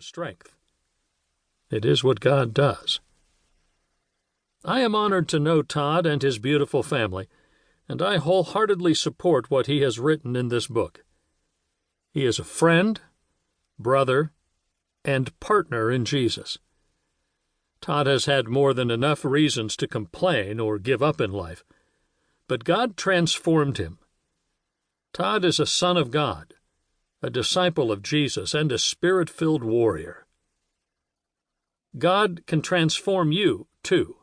with strength. It is what God does. I am honored to know Todd and his beautiful family, and I wholeheartedly support what he has written in this book. He is a friend, brother, and partner in Jesus. Todd has had more than enough reasons to complain or give up in life, but God transformed him. Todd is a son of God, a disciple of Jesus, and a spirit-filled warrior. God can transform you, too.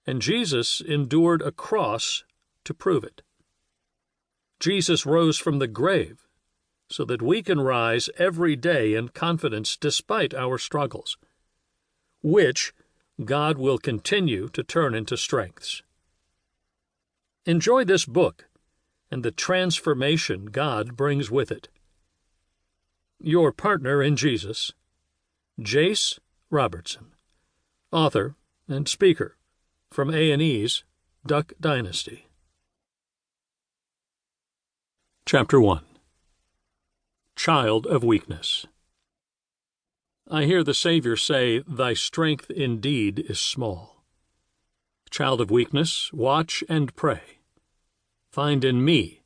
And Jesus endured a cross to prove it. Jesus rose from the grave so that we can rise every day in confidence despite our struggles, which God will continue to turn into strengths. Enjoy this book and the transformation God brings with it. Your partner in Jesus, Jace Robertson, author and speaker from A&E's Duck Dynasty. Chapter 1. Child of Weakness. I hear the Savior say, "Thy strength indeed is small." Child of weakness, watch and pray. Find in me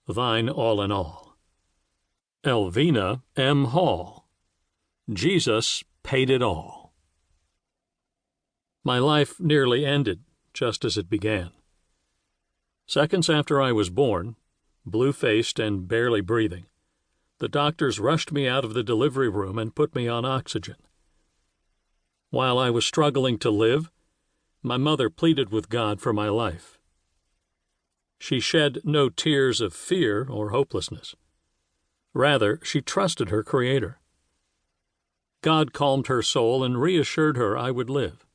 thine all in all. Elvina M. Hall. Jesus paid it all. My life nearly ended just as it began. Seconds after I was born, blue-faced and barely breathing, the doctors rushed me out of the delivery room and put me on oxygen. While I was struggling to live, my mother pleaded with God for my life. She shed no tears of fear or hopelessness. Rather, she trusted her Creator. God calmed her soul and reassured her I would live.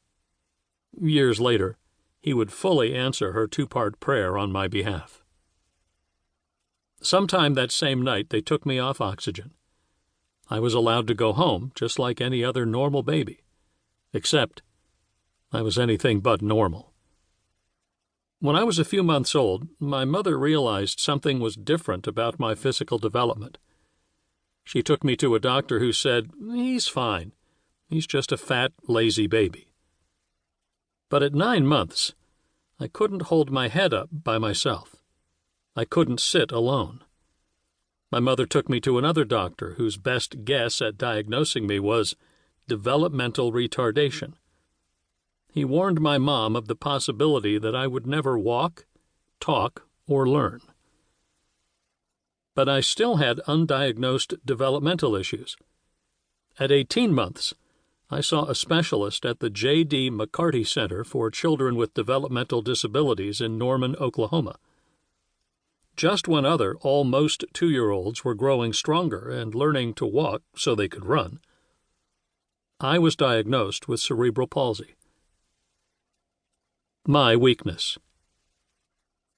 Years later, he would fully answer her two-part prayer on my behalf. Sometime that same night, they took me off oxygen. I was allowed to go home just like any other normal baby, except I was anything but normal. When I was a few months old, my mother realized something was different about my physical development. She took me to a doctor who said, "He's fine. He's just a fat, lazy baby." But at 9 months, I couldn't hold my head up by myself. I couldn't sit alone. My mother took me to another doctor whose best guess at diagnosing me was developmental retardation. He warned my mom of the possibility that I would never walk, talk, or learn. But I still had undiagnosed developmental issues. At 18 months, I saw a specialist at the J.D. McCarty Center for Children with Developmental Disabilities in Norman, Oklahoma. Just when other almost 2-year-olds were growing stronger and learning to walk so they could run, I was diagnosed with cerebral palsy. My weakness.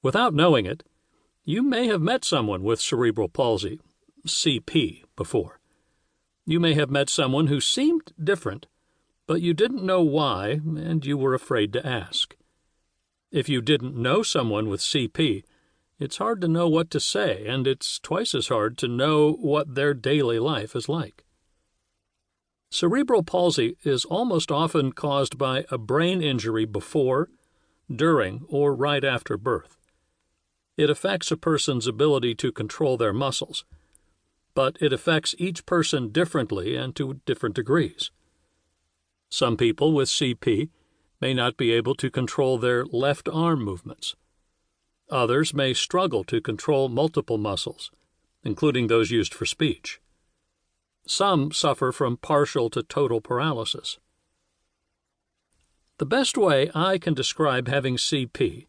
Without knowing it, you may have met someone with cerebral palsy, CP, before. You may have met someone who seemed different, but you didn't know why, and you were afraid to ask. If you didn't know someone with CP, it's hard to know what to say, and it's twice as hard to know what their daily life is like. Cerebral palsy is almost often caused by a brain injury before, during, or right after birth. It affects a person's ability to control their muscles, but it affects each person differently and to different degrees. Some people with CP may not be able to control their left arm movements. Others may struggle to control multiple muscles, including those used for speech. Some suffer from partial to total paralysis. The best way I can describe having CP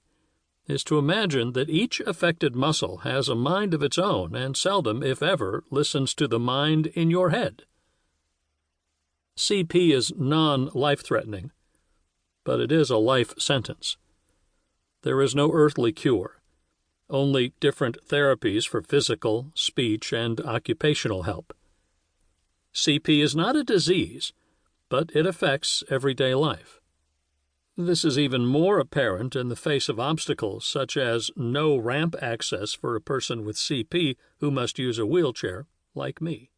is to imagine that each affected muscle has a mind of its own and seldom, if ever, listens to the mind in your head. CP is non-life-threatening, but it is a life sentence. There is no earthly cure, only different therapies for physical, speech, and occupational help. CP is not a disease, but it affects everyday life. This is even more apparent in the face of obstacles such as no ramp access for a person with CP who must use a wheelchair, like me.